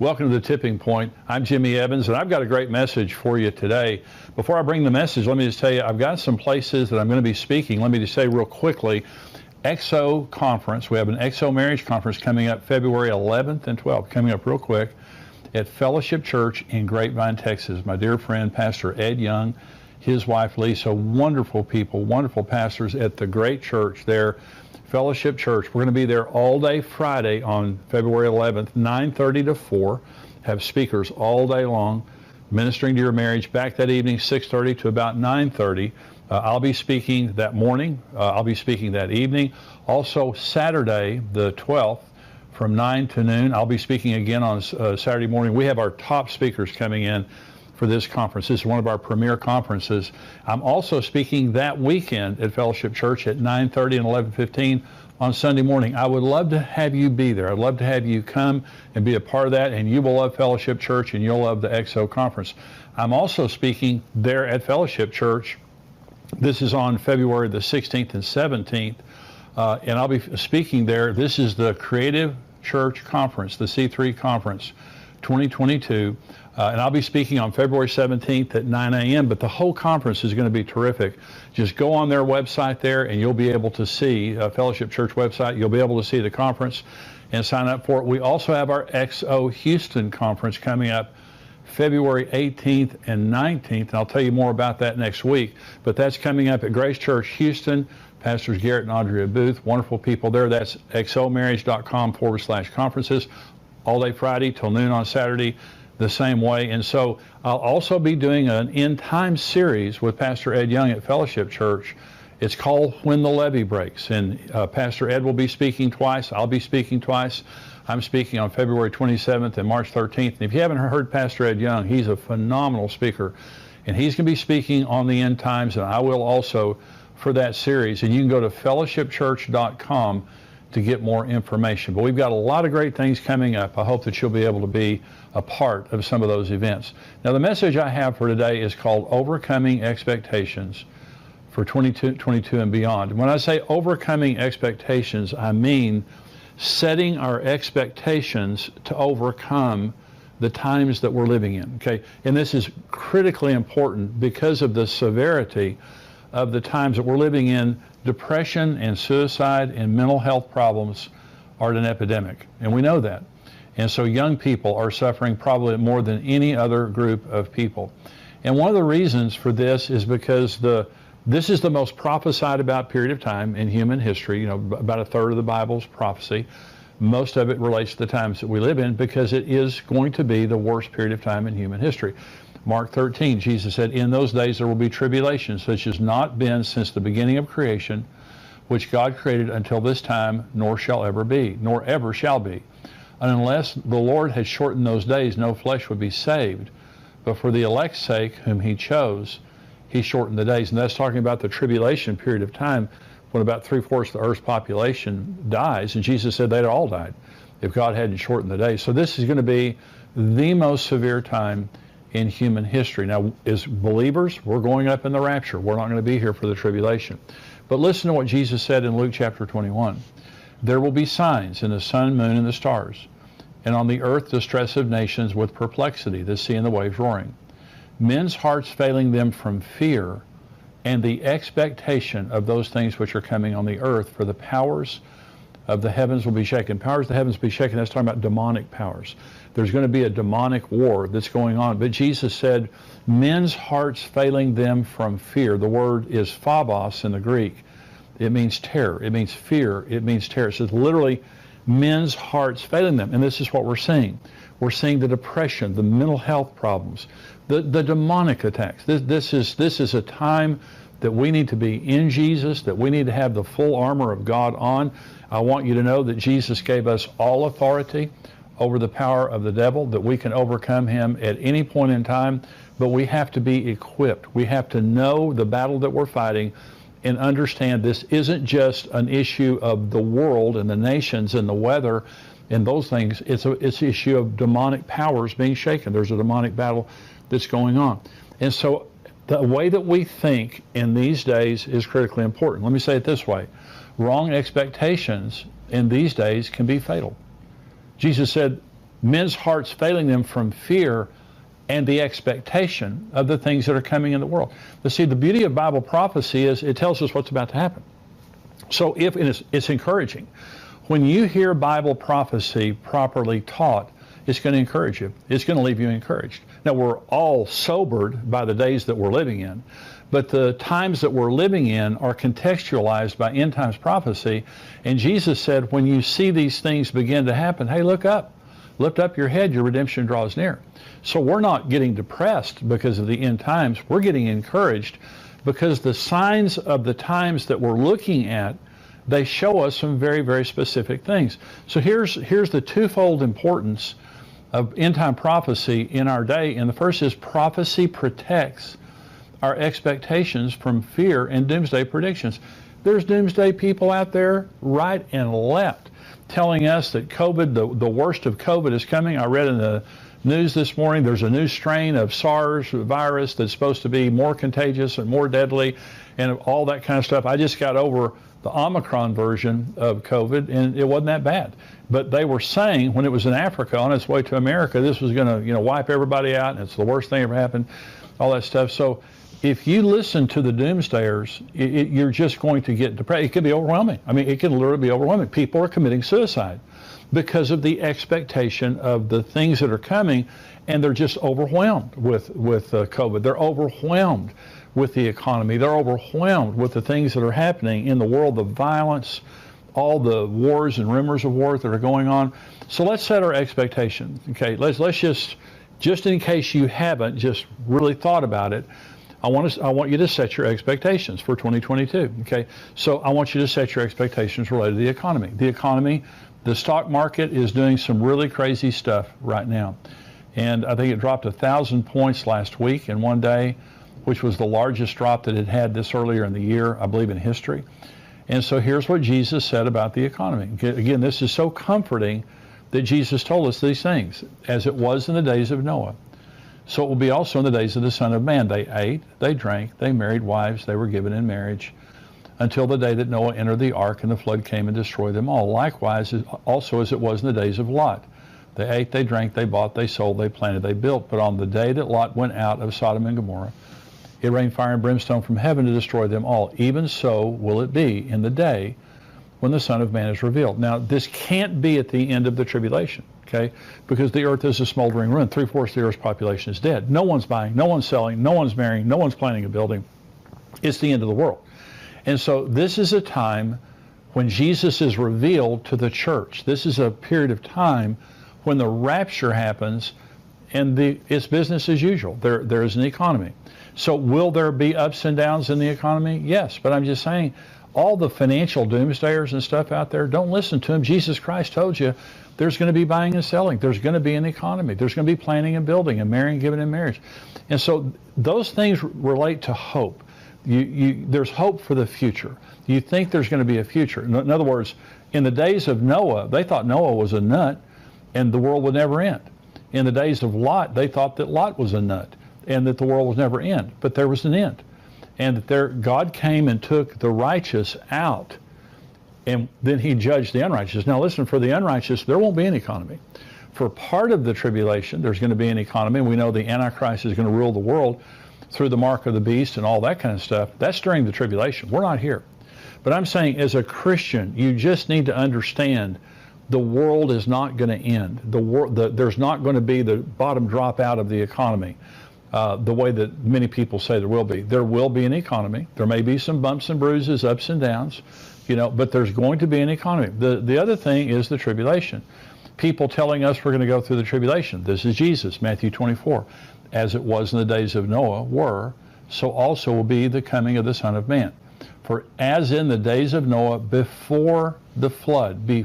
Welcome to The Tipping Point. I'm Jimmy Evans, and I've got a great message for you today. Before I bring the message, let me just tell you, I've got some places that I'm going to be speaking. Let me just say real quickly, XO Conference. We have an XO Marriage Conference coming up February 11th and 12th, coming up real quick at Fellowship Church in Grapevine, Texas. My dear friend, Pastor Ed Young, his wife Lisa, wonderful people, wonderful pastors at the great church there, Fellowship Church. We're going to be there all day Friday on February 11th, 9:30 to 4. Have speakers all day long, ministering to your marriage. Back that evening, 6:30 to about 9:30. I'll be speaking that morning. I'll be speaking that evening. Also, Saturday, the 12th, from 9 to noon, I'll be speaking again on Saturday morning. We have our top speakers coming in for this conference. This is one of our premier conferences. I'm also speaking that weekend at Fellowship Church at 9:30 and 11:15 on Sunday morning. I would love to have you be there. I'd love to have you come and be a part of that, and you will love Fellowship Church and you'll love the XO Conference. I'm also speaking there at Fellowship Church. This is on February the 16th and 17th, and I'll be speaking there. This is the Creative Church Conference, the C3 Conference 2022. And I'll be speaking on February 17th at 9 a.m., but the whole conference is going to be terrific. Just go on their website there, and you'll be able to see, Fellowship Church website, you'll be able to see the conference and sign up for it. We also have our XO Houston Conference coming up February 18th and 19th, and I'll tell you more about that next week. But that's coming up at Grace Church Houston. Pastors Garrett and Andrea Booth, wonderful people there. That's xomarriage.com/conferences, all day Friday till noon on Saturday, the same way. And so I'll also be doing an end time series with Pastor Ed Young at Fellowship Church. It's called When the Levee Breaks. And Pastor Ed will be speaking twice. I'll be speaking twice. I'm speaking on February 27th and March 13th. And if you haven't heard Pastor Ed Young, he's a phenomenal speaker. And he's going to be speaking on the end times, and I will also for that series. And you can go to fellowshipchurch.com to get more information. But we've got a lot of great things coming up. I hope that you'll be able to be a part of some of those events. Now, the message I have for today is called Overcoming Expectations for 2022 and beyond. When I say overcoming expectations, I mean setting our expectations to overcome the times that we're living in, okay? And this is critically important because of the severity of the times that we're living in. Depression and suicide and mental health problems are at an epidemic, and we know that. And so young people are suffering probably more than any other group of people. And one of the reasons for this is because this is the most prophesied about period of time in human history. You know, about a third of the Bible's prophecy. Most of it relates to the times that we live in because it is going to be the worst period of time in human history. Mark 13, Jesus said, "In those days there will be tribulation, such as not been since the beginning of creation, which God created until this time, nor shall ever be, nor ever shall be. And unless the Lord had shortened those days, no flesh would be saved. But for the elect's sake, whom he chose, he shortened the days." And that's talking about the tribulation period of time when about 3/4 of the earth's population dies. And Jesus said they'd all died if God hadn't shortened the days. So this is going to be the most severe time in human history. Now, as believers, we're going up in the rapture. We're not going to be here for the tribulation. But listen to what Jesus said in Luke chapter 21. "There will be signs in the sun, moon, and the stars, and on the earth distress of nations with perplexity, the sea and the waves roaring. Men's hearts failing them from fear and the expectation of those things which are coming on the earth, for the powers of the heavens will be shaken." Powers of the heavens will be shaken. That's talking about demonic powers. There's going to be a demonic war that's going on. But Jesus said, men's hearts failing them from fear. The word is phobos in the Greek. It means terror. It means fear. It means terror. It says literally men's hearts failing them. And this is what we're seeing. We're seeing the depression, the mental health problems, the demonic attacks. This is a time that we need to be in Jesus, that we need to have the full armor of God on. I want you to know that Jesus gave us all authority over the power of the devil, that we can overcome him at any point in time, but we have to be equipped. We have to know the battle that we're fighting and understand this isn't just an issue of the world and the nations and the weather and those things. It's an issue of demonic powers being shaken. There's a demonic battle that's going on. And so the way that we think in these days is critically important. Let me say it this way. Wrong expectations in these days can be fatal. Jesus said, men's hearts failing them from fear and the expectation of the things that are coming in the world. But see, the beauty of Bible prophecy is it tells us what's about to happen. So it's encouraging. When you hear Bible prophecy properly taught, it's going to encourage you. It's going to leave you encouraged. Now, we're all sobered by the days that we're living in, but the times that we're living in are contextualized by end times prophecy. And Jesus said, when you see these things begin to happen, hey, look up. Lift up your head, your redemption draws near. So we're not getting depressed because of the end times. We're getting encouraged because the signs of the times that we're looking at, they show us some very, very specific things. So here's the twofold importance of end time prophecy in our day. And the first is prophecy protects our expectations from fear and doomsday predictions. There's doomsday people out there right and left telling us that COVID, the worst of COVID is coming. I read in the news this morning there's a new strain of SARS virus that's supposed to be more contagious and more deadly and all that kind of stuff. I just got over the Omicron version of COVID, and it wasn't that bad. But they were saying when it was in Africa on its way to America, this was going to, wipe everybody out, and it's the worst thing ever happened, all that stuff. So if you listen to the doomsdayers, you're just going to get depressed. It can be overwhelming. I mean, it can literally be overwhelming. People are committing suicide because of the expectation of the things that are coming, and they're just overwhelmed with COVID. They're overwhelmed with the economy. They're overwhelmed with the things that are happening in the world, the violence, all the wars and rumors of wars that are going on. So let's set our expectations. Okay, let's just in case you haven't just really thought about it, I want you to set your expectations for 2022. Okay, so I want you to set your expectations related to the economy. The economy, the stock market is doing some really crazy stuff right now, and I think it dropped 1,000 points last week in one day, which was the largest drop that it had this earlier in the year, I believe, in history. And so here's what Jesus said about the economy. Again, this is so comforting that Jesus told us these things, as it was in the days of Noah. So it will be also in the days of the Son of Man. They ate, they drank, they married wives, they were given in marriage, until the day that Noah entered the ark and the flood came and destroyed them all. Likewise, also as it was in the days of Lot. They ate, they drank, they bought, they sold, they planted, they built. But on the day that Lot went out of Sodom and Gomorrah, it rained fire and brimstone from heaven to destroy them all. Even so will it be in the day when the Son of Man is revealed. Now, this can't be at the end of the tribulation, okay? Because the earth is a smoldering ruin. 3/4 of the earth's population is dead. No one's buying, no one's selling, no one's marrying, no one's planning a building. It's the end of the world. And so this is a time when Jesus is revealed to the church. This is a period of time when the rapture happens and it's business as usual. There is an economy. So will there be ups and downs in the economy? Yes, but I'm just saying, all the financial doomsdayers and stuff out there, don't listen to them. Jesus Christ told you there's going to be buying and selling. There's going to be an economy. There's going to be planning and building and marrying and giving in marriage. And so those things relate to hope. There's hope for the future. You think there's going to be a future. In other words, in the days of Noah, they thought Noah was a nut and the world would never end. In the days of Lot, they thought that Lot was a nut and that the world would never end. But there was an end. And that God came and took the righteous out, and then he judged the unrighteous. Now listen, for the unrighteous, there won't be an economy. For part of the tribulation, there's going to be an economy. We know the Antichrist is going to rule the world through the mark of the beast and all that kind of stuff. That's during the tribulation. We're not here. But I'm saying, as a Christian, you just need to understand the world is not going to end. There's not going to be the bottom drop out of the economy. The way that many people say there will be. There will be an economy. There may be some bumps and bruises, ups and downs, but there's going to be an economy. The other thing is the tribulation. People telling us we're going to go through the tribulation. This is Jesus, Matthew 24. As it was in the days of Noah so also will be the coming of the Son of Man. For as in the days of Noah before the flood, they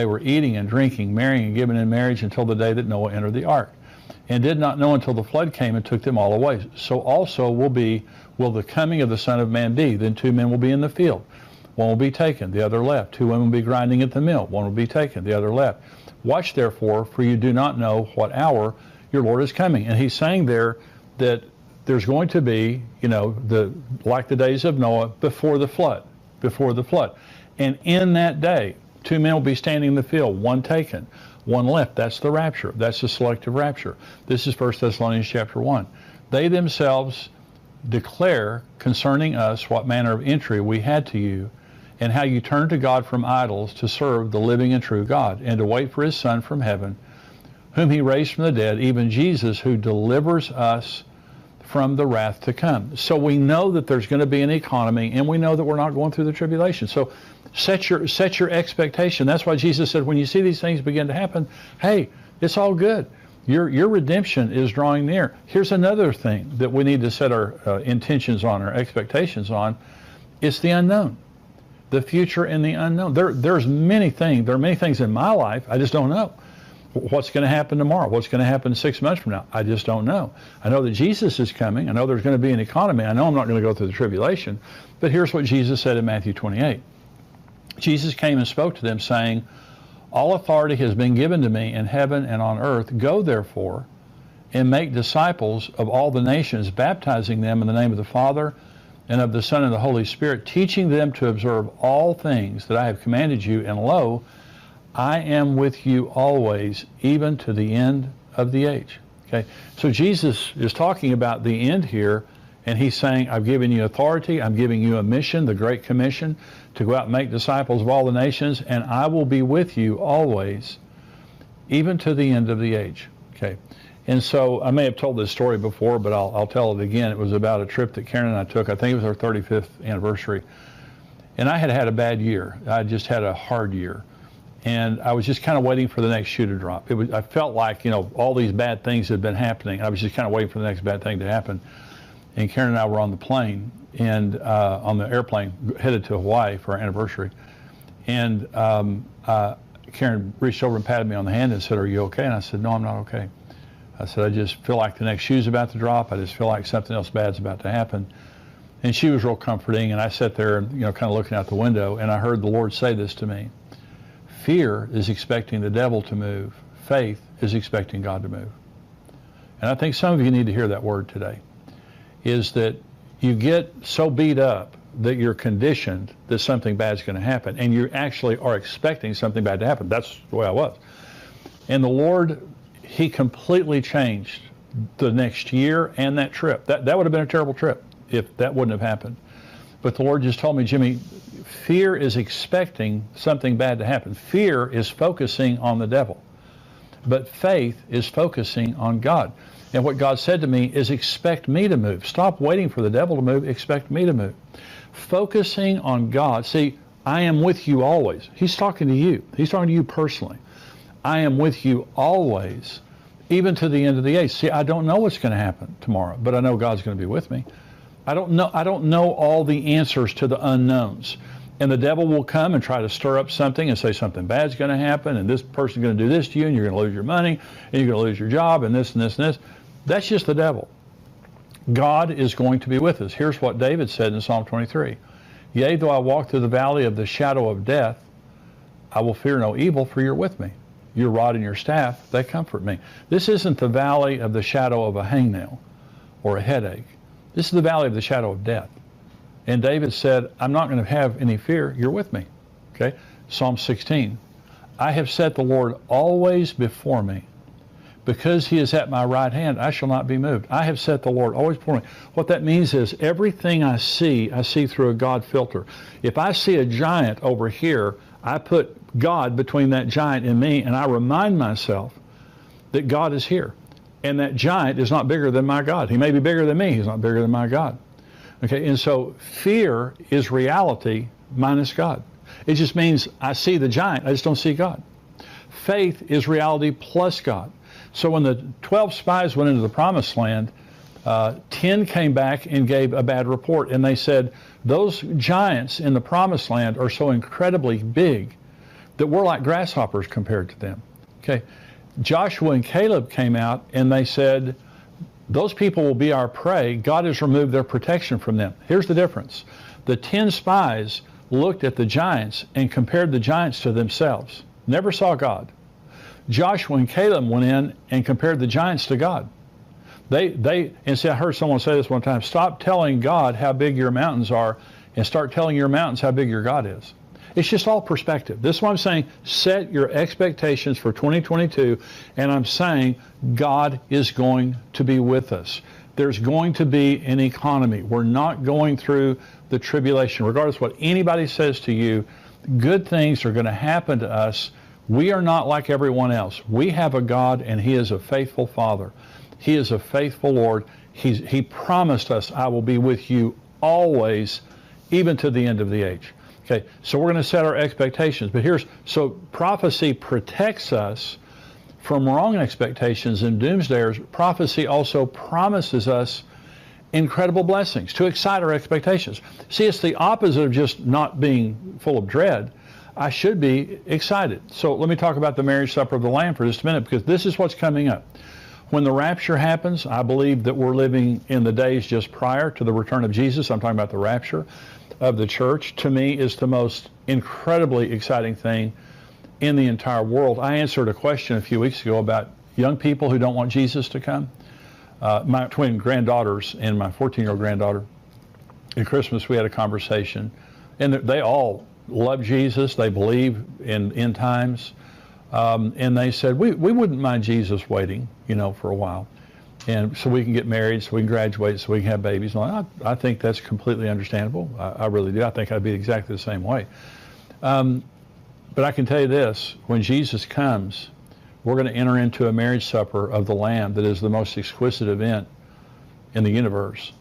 were eating and drinking, marrying and giving in marriage until the day that Noah entered the ark, and did not know until the flood came and took them all away. So also will the coming of the Son of Man be. Then 2 men will be in the field. One will be taken, the other left. 2 women will be grinding at the mill. One will be taken, the other left. Watch therefore, for you do not know what hour your Lord is coming. And he's saying there that there's going to be, like the days of Noah before the flood. And in that day, 2 men will be standing in the field, one taken. one left. That's the rapture. That's the selective rapture. This is 1 Thessalonians chapter 1. They themselves declare concerning us what manner of entry we had to you, and how you turned to God from idols to serve the living and true God, and to wait for his Son from heaven, whom he raised from the dead, even Jesus, who delivers us from the wrath to come. So we know that there's going to be an economy, and we know that we're not going through the tribulation. So set your expectation. That's why Jesus said, when you see these things begin to happen, hey, it's all good. Your redemption is drawing near. Here's another thing that we need to set our intentions on, our expectations on. It's the unknown. The future and the unknown. There are many things in my life I just don't know. What's going to happen tomorrow? What's going to happen 6 months from now? I just don't know. I know that Jesus is coming. I know there's going to be an economy. I know I'm not going to go through the tribulation. But here's what Jesus said in Matthew 28. Jesus came and spoke to them, saying, all authority has been given to me in heaven and on earth. Go therefore and make disciples of all the nations, baptizing them in the name of the Father and of the Son and the Holy Spirit, teaching them to observe all things that I have commanded you. And lo, I am with you always, even to the end of the age. Okay, so Jesus is talking about the end here, and he's saying, I've given you authority, I'm giving you a mission, the Great Commission, to go out and make disciples of all the nations, and I will be with you always, even to the end of the age. Okay, and so I may have told this story before, but I'll tell it again. It was about a trip that Karen and I took. I think it was our 35th anniversary, and I had a bad year. I just had a hard year. And I was just kind of waiting for the next shoe to drop. I felt like, all these bad things had been happening. I was just kind of waiting for the next bad thing to happen. And Karen and I were on the plane, and on the airplane, headed to Hawaii for our anniversary. And Karen reached over and patted me on the hand and said, are you okay? And I said, no, I'm not okay. I said, I just feel like the next shoe's about to drop. I just feel like something else bad's about to happen. And she was real comforting, and I sat there, kind of looking out the window, and I heard the Lord say this to me. Fear is expecting the devil to move. Faith is expecting God to move. And I think some of you need to hear that word today, is that you get so beat up that you're conditioned that something bad is going to happen, and you actually are expecting something bad to happen. That's the way I was. And the Lord, he completely changed the next year and that trip. That would have been a terrible trip if that wouldn't have happened. But the Lord just told me, Jimmy, fear is expecting something bad to happen. Fear is focusing on the devil. But faith is focusing on God. And what God said to me is, expect me to move. Stop waiting for the devil to move. Expect me to move. Focusing on God. See, I am with you always. He's talking to you. He's talking to you personally. I am with you always, even to the end of the age. See, I don't know what's going to happen tomorrow, but I know God's going to be with me. I don't know all the answers to the unknowns. And the devil will come and try to stir up something and say something bad's going to happen, and this person's going to do this to you, and you're going to lose your money, and you're going to lose your job, and this and this and this. That's just the devil. God is going to be with us. Here's what David said in Psalm 23. Yea, though I walk through the valley of the shadow of death, I will fear no evil, for you're with me. Your rod and your staff, they comfort me. This isn't the valley of the shadow of a hangnail or a headache. This is the valley of the shadow of death. And David said, I'm not going to have any fear. You're with me. Okay? Psalm 16. I have set the Lord always before me. Because he is at my right hand, I shall not be moved. I have set the Lord always before me. What that means is everything I see through a God filter. If I see a giant over here, I put God between that giant and me, and I remind myself that God is here. And that giant is not bigger than my God. He may be bigger than me. He's not bigger than my God. Okay, and so fear is reality minus God. It just means I see the giant, I just don't see God. Faith is reality plus God. So when the 12 spies went into the promised land, 10 came back and gave a bad report, and they said, those giants in the promised land are so incredibly big that we're like grasshoppers compared to them. Okay, Joshua and Caleb came out and they said, those people will be our prey. God has removed their protection from them. Here's the difference. The 10 spies looked at the giants and compared the giants to themselves. Never saw God. Joshua and Caleb went in and compared the giants to God. And see, I heard someone say this one time, stop telling God how big your mountains are and start telling your mountains how big your God is. It's just all perspective. This is what I'm saying. Set your expectations for 2022, and I'm saying God is going to be with us. There's going to be an economy. We're not going through the tribulation. Regardless of what anybody says to you, good things are going to happen to us. We are not like everyone else. We have a God, and He is a faithful Father. He is a faithful Lord. He promised us, I will be with you always, even to the end of the age. Okay, so we're going to set our expectations. But so prophecy protects us from wrong expectations and doomsdayers. Prophecy also promises us incredible blessings to excite our expectations. See, it's the opposite of just not being full of dread. I should be excited. So let me talk about the marriage supper of the Lamb for just a minute, because this is what's coming up. When the rapture happens, I believe that we're living in the days just prior to the return of Jesus. I'm talking about the rapture of the church. To me, is the most incredibly exciting thing in the entire world. I answered a question a few weeks ago about young people who don't want Jesus to come. My twin granddaughters and my 14-year-old granddaughter, at Christmas we had a conversation, and they all love Jesus. They believe in end times. And they said, we wouldn't mind Jesus waiting, for a while. And so we can get married, so we can graduate, so we can have babies. And I think that's completely understandable. I really do. I think I'd be exactly the same way. But I can tell you this, when Jesus comes, we're going to enter into a marriage supper of the Lamb that is the most exquisite event in the universe.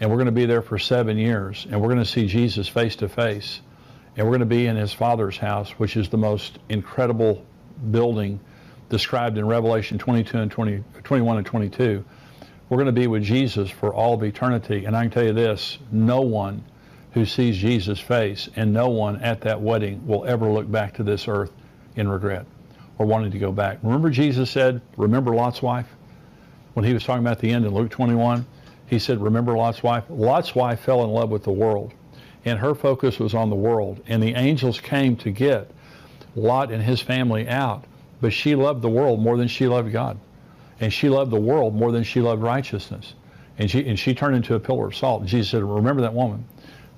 And we're going to be there for 7 years, and we're going to see Jesus face to face. And we're going to be in His Father's house, which is the most incredible building described in Revelation 22 and 21 and 22. We're going to be with Jesus for all of eternity. And I can tell you this, no one who sees Jesus' face and no one at that wedding will ever look back to this earth in regret or wanting to go back. Remember Jesus said, remember Lot's wife? When He was talking about the end in Luke 21, He said, remember Lot's wife? Lot's wife fell in love with the world, and her focus was on the world. And the angels came to get Lot and his family out, but she loved the world more than she loved God. And she loved the world more than she loved righteousness. And she turned into a pillar of salt. And Jesus said, remember that woman.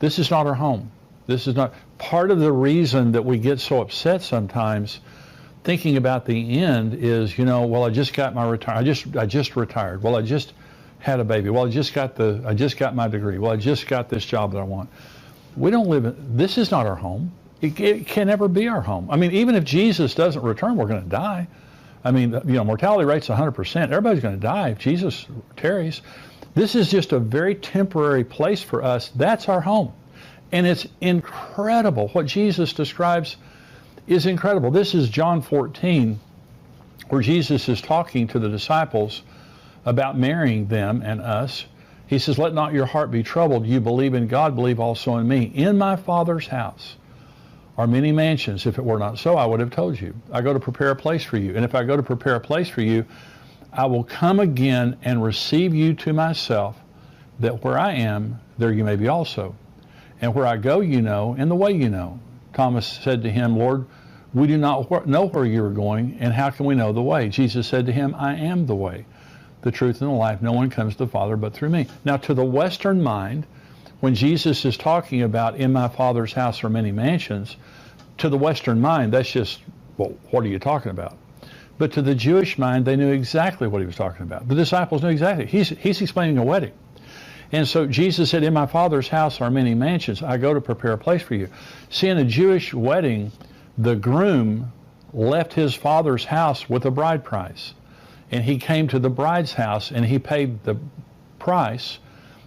This is not her home. This is not part of the reason that we get so upset sometimes thinking about the end is, well, I just got my I just retired. Well, I just had a baby. Well, I just got my degree. Well, I just got this job that I want. We don't live in, this is not our home. It can never be our home. I mean, even if Jesus doesn't return, we're going to die. I mean, mortality rate's 100%. Everybody's going to die if Jesus tarries. This is just a very temporary place for us. That's our home. And it's incredible. What Jesus describes is incredible. This is John 14, where Jesus is talking to the disciples about marrying them and us. He says, let not your heart be troubled. You believe in God, believe also in me. In my Father's house are many mansions. If it were not so, I would have told you. I go to prepare a place for you. And if I go to prepare a place for you, I will come again and receive you to myself, that where I am, there you may be also. And where I go, you know, and the way you know. Thomas said to him, Lord, we do not know where you are going, and how can we know the way? Jesus said to him, I am the way, the truth, and the life. No one comes to the Father but through me. Now, to the Western mind, when Jesus is talking about in my Father's house are many mansions, to the Western mind, that's just, well, what are you talking about? But to the Jewish mind, they knew exactly what He was talking about. The disciples knew exactly. He's explaining a wedding. And so Jesus said, in my Father's house are many mansions. I go to prepare a place for you. See, in a Jewish wedding, the groom left his father's house with a bride price. And he came to the bride's house and he paid the price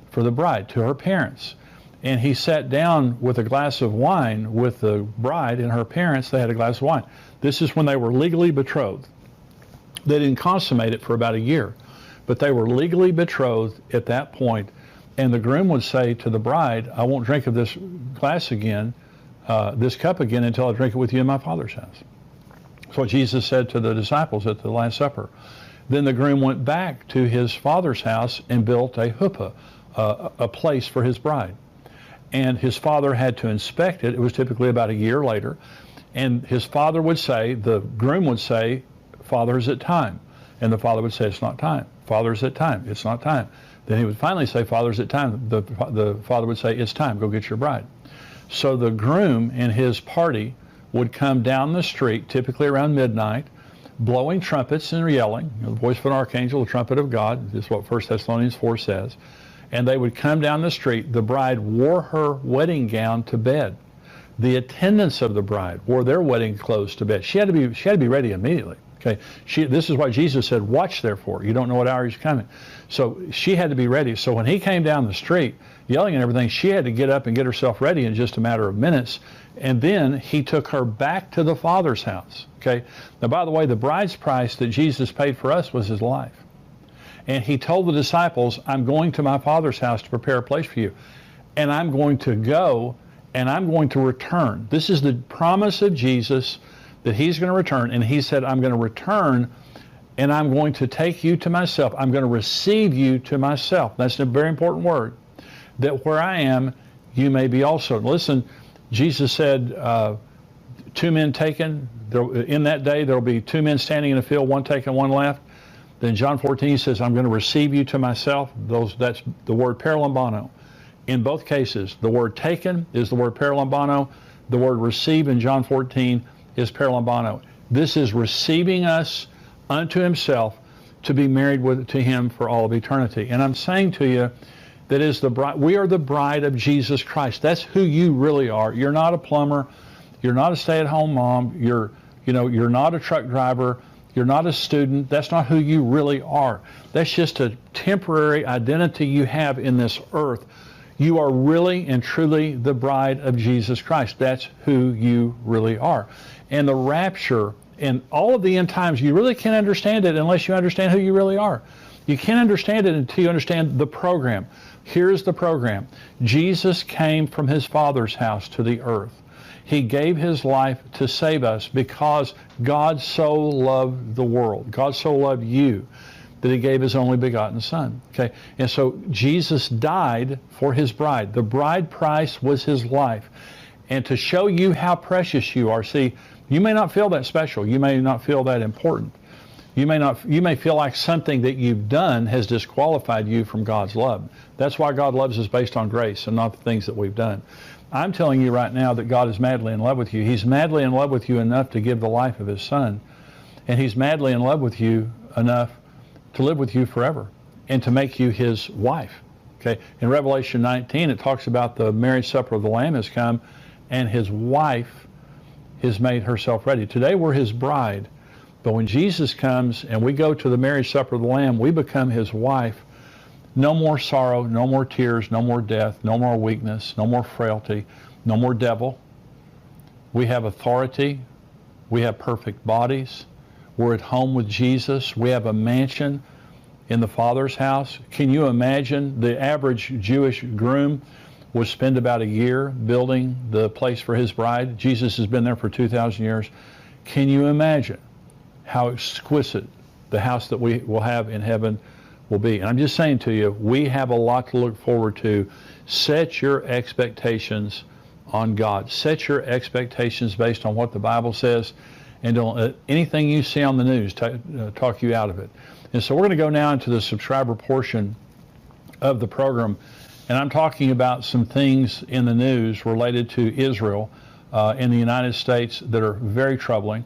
for the bride to her parents. And he sat down with a glass of wine with the bride and her parents. They had a glass of wine. This is when they were legally betrothed. They didn't consummate it for about a year, but they were legally betrothed at that point. And the groom would say to the bride, I won't drink of this glass again, this cup again, until I drink it with you in my Father's house. That's what Jesus said to the disciples at the Last Supper. Then the groom went back to his father's house and built a huppah, a place for his bride. And his father had to inspect it. It was typically about a year later. And his father would say, the groom would say, Father, is it time? And the father would say, it's not time. Father, is it time? It's not time. Then he would finally say, Father, is it time? The father would say, it's time. Go get your bride. So the groom and his party would come down the street, typically around midnight, blowing trumpets and yelling, the voice of an archangel, the trumpet of God. This is what 1 Thessalonians 4 says. And they would come down the street. The bride wore her wedding gown to bed. The attendants of the bride wore their wedding clothes to bed. She had to be ready immediately. Okay, this is why Jesus said, "Watch therefore, you don't know what hour he's coming." So she had to be ready. So when he came down the street yelling and everything, she had to get up and get herself ready in just a matter of minutes. And then he took her back to the Father's house. Okay. Now, by the way, the bride's price that Jesus paid for us was his life. And he told the disciples, "I'm going to my Father's house to prepare a place for you. And I'm going to go and I'm going to return." This is the promise of Jesus, that he's going to return. And he said, "I'm going to return and I'm going to take you to myself. I'm going to receive you to myself." That's a very important word. That where I am, you may be also. Listen, Jesus said, 2 men taken. In that day, there will be 2 men standing in a field, one taken, one left. Then John 14 he says, "I'm going to receive you to myself." That's the word paralambano. In both cases, the word taken is the word paralambano. The word receive in John 14 is paralambano. This is receiving us unto himself to be married to him for all of eternity. And I'm saying to you that is the bride. We are the bride of Jesus Christ. That's who you really are. You're not a plumber. You're not a stay-at-home mom. You're not a truck driver. You're not a student. That's not who you really are. That's just a temporary identity you have in this earth. You are really and truly the bride of Jesus Christ. That's who you really are. And the rapture and all of the end times, you really can't understand it unless you understand who you really are. You can't understand it until you understand the program. Here's the program. Jesus came from his Father's house to the earth. He gave his life to save us because God so loved the world. God so loved you that he gave his only begotten Son. Okay, and so Jesus died for his bride. The bride price was his life. And to show you how precious you are, see, you may not feel that special. You may not feel that important. You may feel like something that you've done has disqualified you from God's love. That's why God loves us based on grace and not the things that we've done. I'm telling you right now that God is madly in love with you. He's madly in love with you enough to give the life of his Son. And he's madly in love with you enough to live with you forever and to make you his wife. Okay? In Revelation 19, it talks about the marriage supper of the Lamb has come and his wife has made herself ready. Today we're his bride. But when Jesus comes and we go to the marriage supper of the Lamb, we become his wife. No more sorrow, no more tears, no more death, no more weakness, no more frailty, no more devil. We have authority. We have perfect bodies. We're at home with Jesus. We have a mansion in the Father's house. Can you imagine? The average Jewish groom would spend about a year building the place for his bride. Jesus has been there for 2,000 years. Can you imagine how exquisite the house that we will have in heaven will be? And I'm just saying to you, we have a lot to look forward to. Set your expectations on God. Set your expectations based on what the Bible says, and don't let anything you see on the news talk you out of it. And so we're going to go now into the subscriber portion of the program, and I'm talking about some things in the news related to Israel in the United States that are very troubling.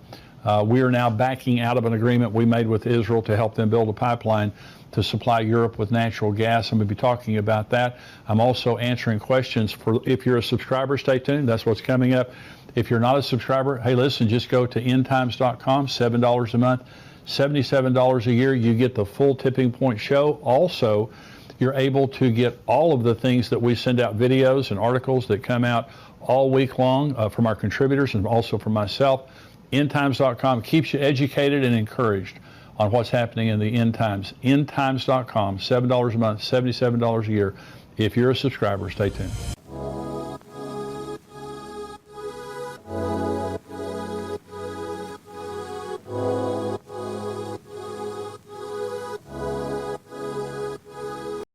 We are now backing out of an agreement we made with Israel to help them build a pipeline to supply Europe with natural gas. I'm going to be talking about that. I'm also answering questions for, if you're a subscriber, stay tuned. That's what's coming up. If you're not a subscriber, hey, listen, just go to endtimes.com, $7 a month, $77 a year. You get the full Tipping Point show. Also, you're able to get all of the things that we send out, videos and articles that come out all week long from our contributors and also from myself. Endtimes.com keeps you educated and encouraged on what's happening in the end times. Endtimes.com, $7 a month, $77 a year. If you're a subscriber, stay tuned.